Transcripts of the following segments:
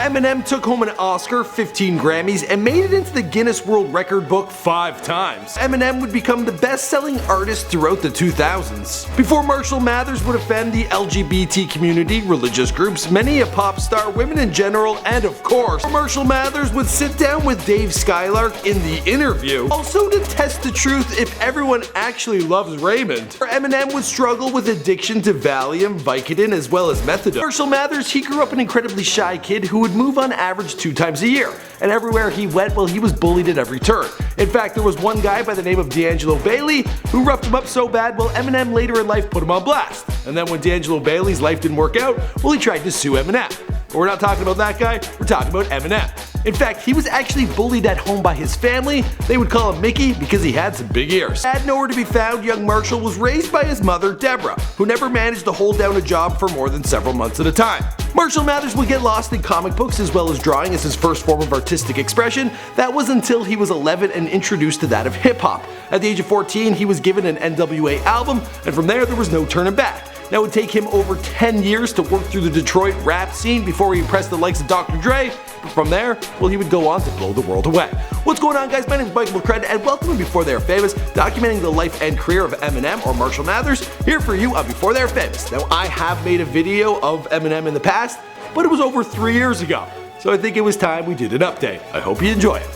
Eminem took home an Oscar, 15 Grammys, and made it into the Guinness World Record book 5 times. Eminem would become the best-selling artist throughout the 2000s. Before Marshall Mathers would offend the LGBT community, religious groups, many a pop star, women in general, and of course, Marshall Mathers would sit down with Dave Skylark in The Interview, also to test the truth if everyone actually loves Raymond. Eminem would struggle with addiction to Valium, Vicodin, as well as methadone. Marshall Mathers, he grew up an incredibly shy kid who would move on average 2 times a year, and everywhere he went, well, he was bullied at every turn. In fact, there was one guy by the name of D'Angelo Bailey who roughed him up so bad, well, Eminem later in life put him on blast. And then when D'Angelo Bailey's life didn't work out, well, he tried to sue Eminem. But we're not talking about that guy, we're talking about Eminem. In fact, he was actually bullied at home by his family. They would call him Mickey because he had some big ears. Had nowhere to be found, young Marshall was raised by his mother, Deborah, who never managed to hold down a job for more than several months at a time. Marshall Mathers would get lost in comic books as well as drawing as his first form of artistic expression. That was until he was 11 and introduced to that of hip-hop. At the age of 14, he was given an NWA album, and from there was no turning back. Now it would take him over 10 years to work through the Detroit rap scene before he impressed the likes of Dr. Dre, but from there, well, he would go on to blow the world away. What's going on, guys? My name is Michael McCred, and welcome to Before They Are Famous, documenting the life and career of Eminem or Marshall Mathers, here for you on Before They Are Famous. Now, I have made a video of Eminem in the past, but it was over 3 years ago, so I think it was time we did an update. I hope you enjoy it.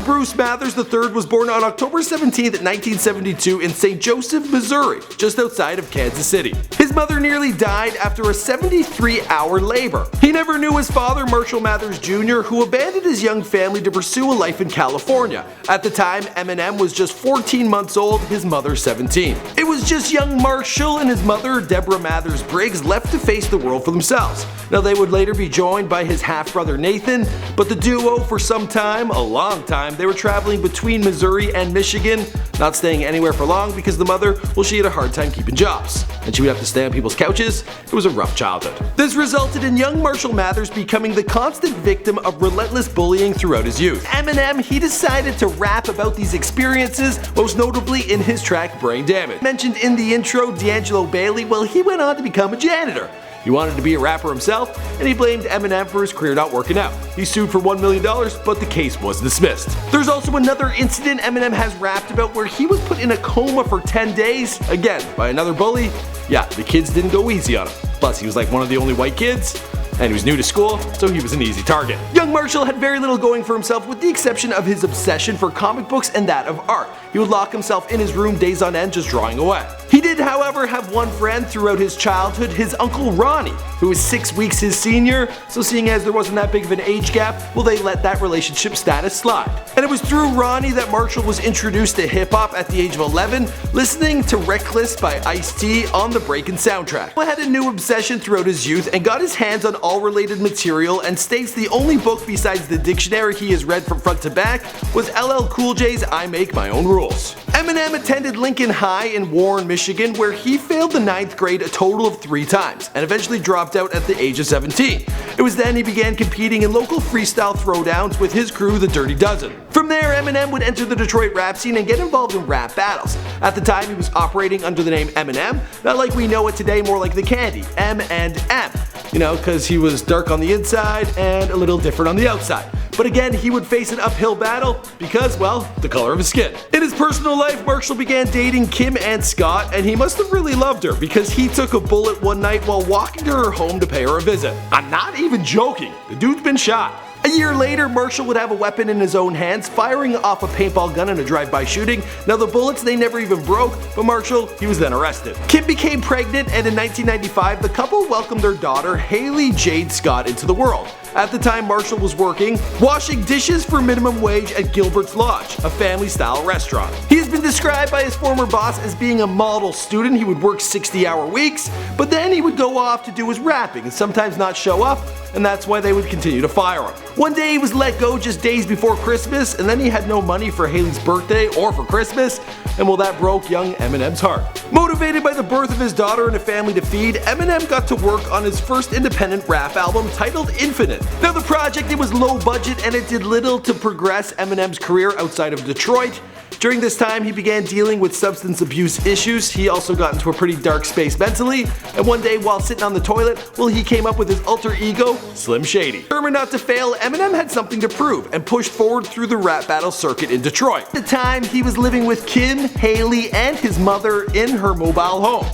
Bruce Mathers III was born on October 17, 1972 in St. Joseph, Missouri, just outside of Kansas City. His mother nearly died after a 73-hour labor. He never knew his father, Marshall Mathers Jr., who abandoned his young family to pursue a life in California. At the time, Eminem was just 14 months old, his mother 17. It was just young Marshall and his mother, Deborah Mathers Briggs, left to face the world for themselves. Now, they would later be joined by his half-brother Nathan, but the duo, for some time, a long time, they were traveling between Missouri and Michigan, not staying anywhere for long because the mother, well, she had a hard time keeping jobs, and she would have to stay on people's couches. It was a rough childhood. This resulted in young Marshall Mathers becoming the constant victim of relentless bullying throughout his youth. Eminem, he decided to rap about these experiences, most notably in his track Brain Damage. Mentioned in the intro, D'Angelo Bailey, well, he went on to become a janitor. He wanted to be a rapper himself, and he blamed Eminem for his career not working out. He sued for $1 million, but the case was dismissed. There's also another incident Eminem has rapped about where he was put in a coma for 10 days, again, by another bully. Yeah, the kids didn't go easy on him. Plus, he was like one of the only white kids, and he was new to school, so he was an easy target. Young Marshall had very little going for himself with the exception of his obsession for comic books and that of art. He would lock himself in his room days on end just drawing away. He did, however, have one friend throughout his childhood, his uncle Ronnie, who was 6 weeks his senior, so seeing as there wasn't that big of an age gap, well, they let that relationship status slide. And it was through Ronnie that Marshall was introduced to hip-hop at the age of 11, listening to Reckless by Ice-T on the Breakin' soundtrack. He had a new obsession throughout his youth and got his hands on all related material, and states the only book besides the dictionary he has read from front to back was LL Cool J's I Make My Own Rules. Eminem attended Lincoln High in Warren, Michigan, where he failed the 9th grade a total of 3 times and eventually dropped out at the age of 17. It was then he began competing in local freestyle throwdowns with his crew, the Dirty Dozen. From there, Eminem would enter the Detroit rap scene and get involved in rap battles. At the time, he was operating under the name Eminem, not like we know it today, more like the candy, M&M. You know, because he was dark on the inside and a little different on the outside. But again, he would face an uphill battle because, well, the color of his skin. In his personal life, Marshall began dating Kim Ann Scott, and he must have really loved her because he took a bullet one night while walking to her home to pay her a visit. I'm not even joking. The dude's been shot. A year later, Marshall would have a weapon in his own hands, firing off a paintball gun in a drive-by shooting. Now the bullets, they never even broke, but Marshall, he was then arrested. Kim became pregnant, and in 1995, the couple welcomed their daughter, Haley Jade Scott, into the world. At the time, Marshall was working, washing dishes for minimum wage at Gilbert's Lodge, a family-style restaurant. He has been described by his former boss as being a model student. He would work 60-hour weeks, but then he would go off to do his rapping and sometimes not show up, and that's why they would continue to fire him. One day he was let go just days before Christmas, and then he had no money for Haley's birthday or for Christmas, and well, that broke young Eminem's heart. Motivated by the birth of his daughter and a family to feed, Eminem got to work on his first independent rap album titled Infinite. Now the project, it was low budget and it did little to progress Eminem's career outside of Detroit. During this time, he began dealing with substance abuse issues. He also got into a pretty dark space mentally, and one day while sitting on the toilet, well, he came up with his alter ego, Slim Shady. Determined not to fail, Eminem had something to prove and pushed forward through the rap battle circuit in Detroit. At the time, he was living with Kim, Haley, and his mother in her mobile home.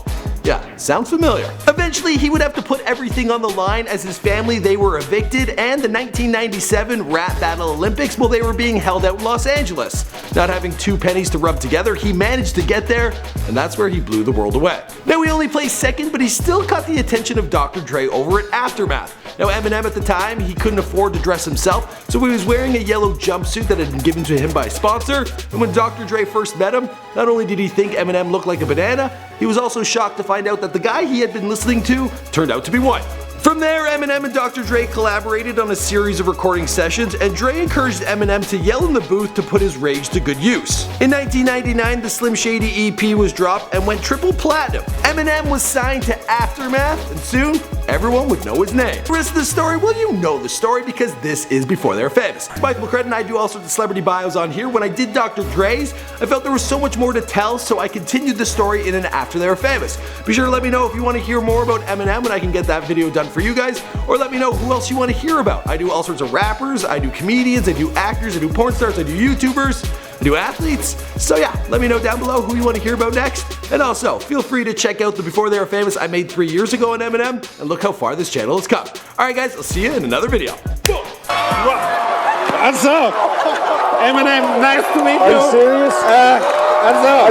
Yeah, sounds familiar. Eventually, he would have to put everything on the line as his family, they were evicted, and the 1997 Rap Battle Olympics, well, they were being held out in Los Angeles. Not having 2 pennies to rub together, he managed to get there, and that's where he blew the world away. Now, he only placed second, but he still caught the attention of Dr. Dre over at Aftermath. Now, Eminem at the time, he couldn't afford to dress himself, so he was wearing a yellow jumpsuit that had been given to him by a sponsor, and when Dr. Dre first met him, not only did he think Eminem looked like a banana, he was also shocked to find out that the guy he had been listening to turned out to be white. From there, Eminem and Dr. Dre collaborated on a series of recording sessions, and Dre encouraged Eminem to yell in the booth to put his rage to good use. In 1999, the Slim Shady EP was dropped and went triple platinum. Eminem was signed to Aftermath, and soon, everyone would know his name. The rest of the story, well, you know the story because this is Before They're Famous. Michael McCredden and I do all sorts of celebrity bios on here. When I did Dr. Dre's, I felt there was so much more to tell, so I continued the story in an After They Were Famous. Be sure to let me know if you want to hear more about Eminem and I can get that video done for you guys, or let me know who else you want to hear about. I do all sorts of rappers, I do comedians, I do actors, I do porn stars, I do YouTubers, I do athletes. So yeah, let me know down below who you want to hear about next. And also, feel free to check out the Before They Were Famous I made 3 years ago on Eminem, and look how far this channel has come. Alright guys, I'll see you in another video. What's up? Eminem, nice to meet you. Are you serious? What's up?